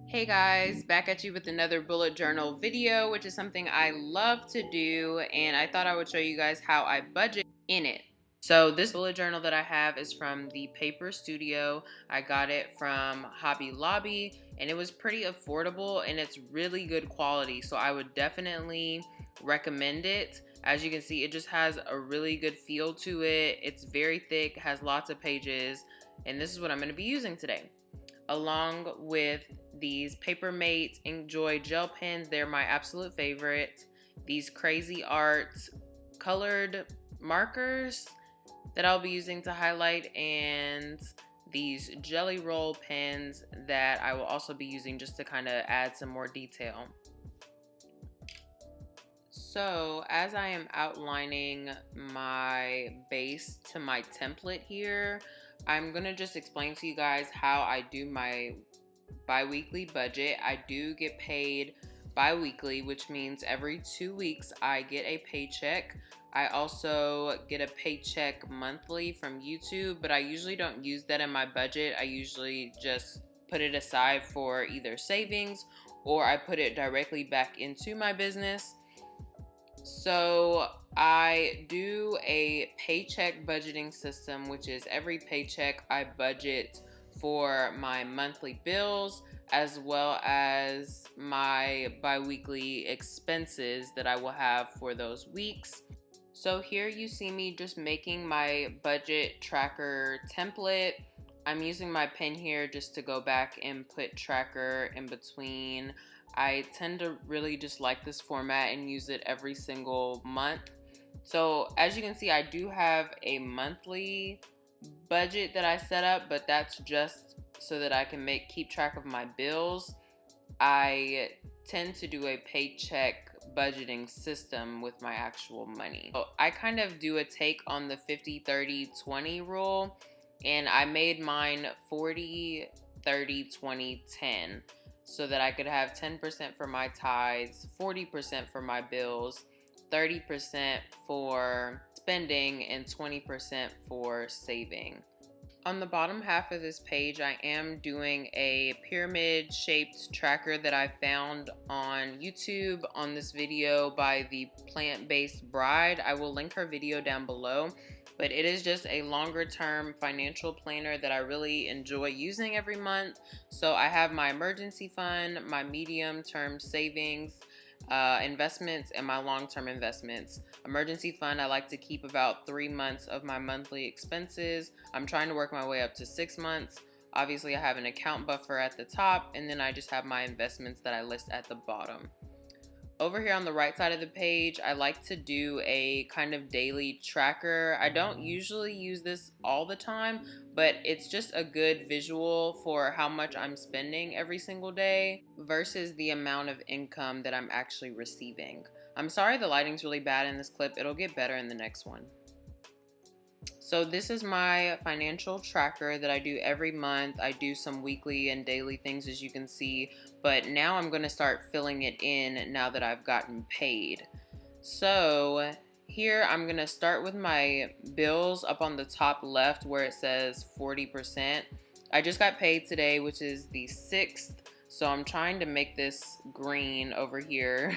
Hey guys, back at you with another bullet journal video, which is something I love to do, and I thought I would show you guys how I budget in it. So this bullet journal that I have is from the Paper Studio. I got it from Hobby Lobby, and it was pretty affordable and it's really good quality, so I would definitely recommend it. As you can see, it just has a really good feel to it. It's very thick, has lots of pages, and this is what I'm going to be using today, along with these Papermate Enjoy gel pens. They're my absolute favorite. These Crazy Art colored markers that I'll be using to highlight, and these Jelly Roll pens that I will also be using just to kind of add some more detail. So as I am outlining my base to my template here, I'm going to just explain to you guys how I do my bi-weekly budget. I do get paid bi-weekly, which means every 2 weeks I get a paycheck. I also get a paycheck monthly from YouTube, but I usually don't use that in my budget. I usually just put it aside for either savings or I put it directly back into my business. So I do a paycheck budgeting system, which is every paycheck I budget for my monthly bills as well as my bi-weekly expenses that I will have for those weeks. So here you see me just making my budget tracker template. I'm using my pen here just to go back and put tracker in between. I tend to really just like this format and use it every single month. So as you can see, I do have a monthly budget that I set up, but that's just so that I can keep track of my bills. I tend to do a paycheck budgeting system with my actual money. So I kind of do a take on the 50-30-20 rule, and I made mine 40-30-20-10 so that I could have 10% for my tithes, 40% for my bills, 30% for spending, and 20% for saving. On the bottom half of this page, I am doing a pyramid shaped tracker that I found on YouTube on this video by the plant-based bride. I will link her video down below, but it is just a longer term financial planner that I really enjoy using every month. So I have my emergency fund, my medium term savings, investments, and my long-term investments. Emergency fund, I like to keep about 3 months of my monthly expenses. I'm trying to work my way up to 6 months. Obviously I have an account buffer at the top, and then I just have my investments that I list at the bottom. Over here on the right side of the page, I like to do a kind of daily tracker. I don't usually use this all the time, but it's just a good visual for how much I'm spending every single day versus the amount of income that I'm actually receiving. I'm sorry the lighting's really bad in this clip. It'll get better in the next one. So this is my financial tracker that I do every month. I do some weekly and daily things, as you can see, but now I'm going to start filling it in now that I've gotten paid. So here I'm going to start with my bills up on the top left where it says 40%. I just got paid today, which is the 6th, so I'm trying to make this green over here.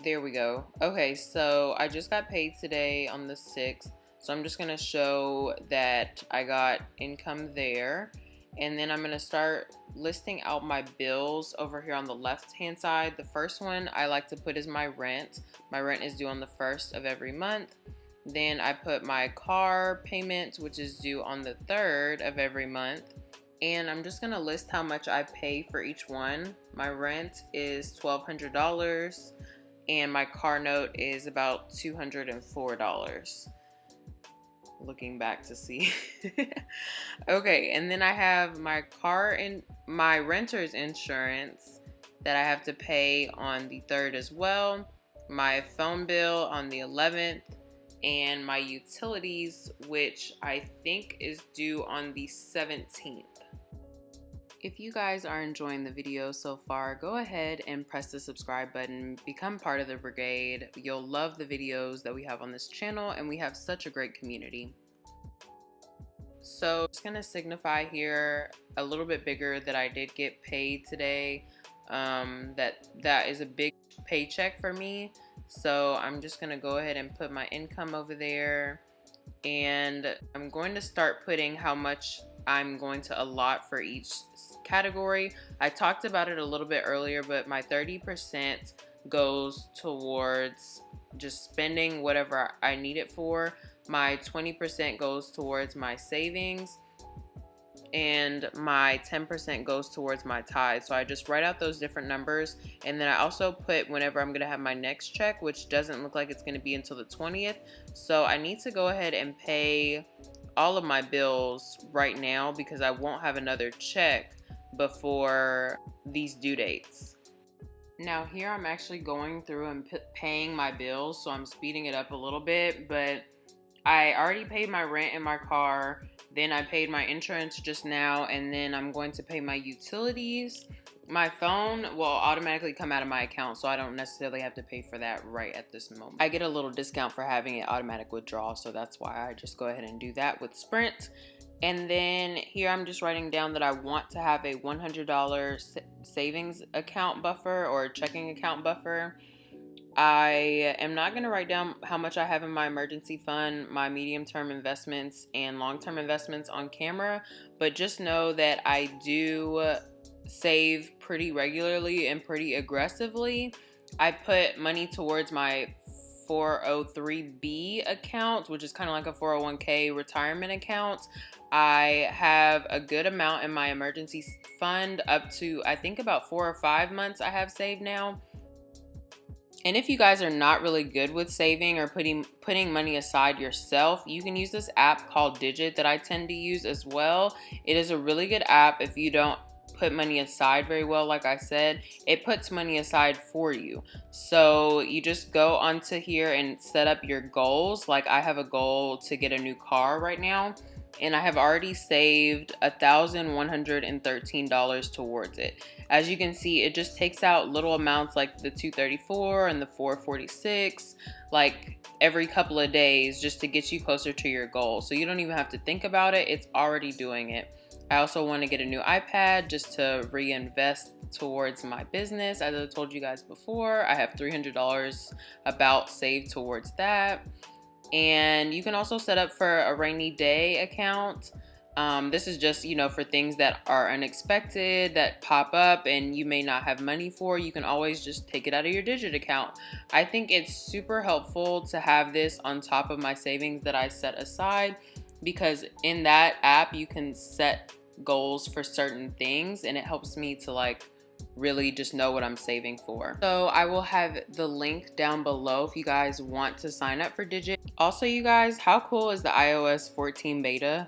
There we go. Okay, so I just got paid today on the 6th. So I'm just going to show that I got income there. And then I'm going to start listing out my bills over here on the left hand side. The first one I like to put is my rent. My rent is due on the 1st of every month. Then I put my car payment, which is due on the 3rd of every month. And I'm just going to list how much I pay for each one. My rent is $1,200 and my car note is about $204. Looking back to see. Okay, and then I have my car and my renter's insurance that I have to pay on the 3rd as well, my phone bill on the 11th, and my utilities, which I think is due on the 17th. If you guys are enjoying the video so far, go ahead and press the subscribe button, become part of the brigade. You'll love the videos that we have on this channel, and we have such a great community. So I'm just gonna signify here a little bit bigger that I did get paid today. That is a big paycheck for me. So I'm just gonna go ahead and put my income over there, and I'm going to start putting how much I'm going to allot for each category. I talked about it a little bit earlier, but my 30% goes towards just spending whatever I need it for. My 20% goes towards my savings, and my 10% goes towards my tithe. So I just write out those different numbers, and then I also put whenever I'm gonna have my next check, which doesn't look like it's gonna be until the 20th. So I need to go ahead and pay all of my bills right now because I won't have another check before these due dates. Now here I'm actually going through and paying my bills, so I'm speeding it up a little bit, but I already paid my rent in my car, then I paid my insurance just now, and then I'm going to pay my utilities. My phone will automatically come out of my account, so I don't necessarily have to pay for that right at this moment. I get a little discount for having it automatic withdrawal, so that's why I just go ahead and do that with Sprint. And then here I'm just writing down that I want to have a $100 savings account buffer or checking account buffer. I am not going to write down how much I have in my emergency fund, my medium-term investments, and long-term investments on camera, but just know that I do save pretty regularly and pretty aggressively. I put money towards my 403b account, which is kind of like a 401k retirement account. I have a good amount in my emergency fund, up to I think about 4 or 5 months I have saved now. And if you guys are not really good with saving or putting money aside yourself, you can use this app called Digit that I tend to use as well. It is a really good app if you don't put money aside very well. Like I said, it puts money aside for you. So you just go onto here and set up your goals. Like I have a goal to get a new car right now, and I have already saved $1,113 towards it. As you can see, it just takes out little amounts like the $234 and the $446, like every couple of days, just to get you closer to your goal. So you don't even have to think about it, it's already doing it. I also want to get a new iPad just to reinvest towards my business. As I told you guys before, I have $300 about saved towards that. And you can also set up for a rainy day account. This is just, for things that are unexpected, that pop up and you may not have money for. You can always just take it out of your Digit account. I think it's super helpful to have this on top of my savings that I set aside, because in that app you can set goals for certain things, and it helps me to really just know what I'm saving for. So I will have the link down below if you guys want to sign up for Digit. Also, you guys, how cool is the iOS 14 beta?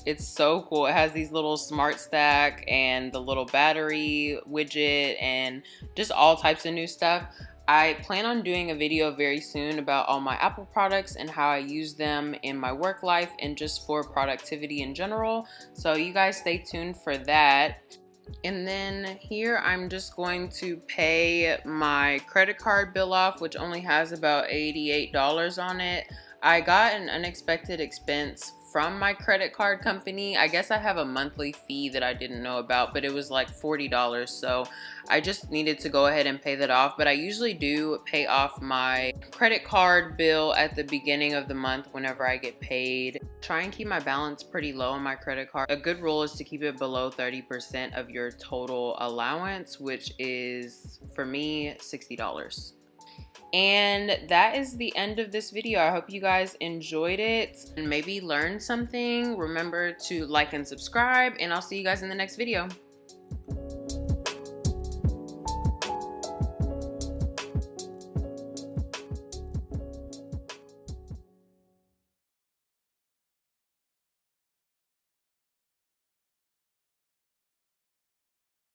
It's so cool. It has these little smart stack and the little battery widget and just all types of new stuff. I plan on doing a video very soon about all my Apple products and how I use them in my work life and just for productivity in general. So you guys stay tuned for that. And then here I'm just going to pay my credit card bill off, which only has about $88 on it. I got an unexpected expense from my credit card company. I guess I have a monthly fee that I didn't know about, but it was like $40. So I just needed to go ahead and pay that off. But I usually do pay off my credit card bill at the beginning of the month whenever I get paid. Try and keep my balance pretty low on my credit card. A good rule is to keep it below 30% of your total allowance, which is, for me, $60. And that is the end of this video. I hope you guys enjoyed it and maybe learned something. Remember to like and subscribe, and I'll see you guys in the next video.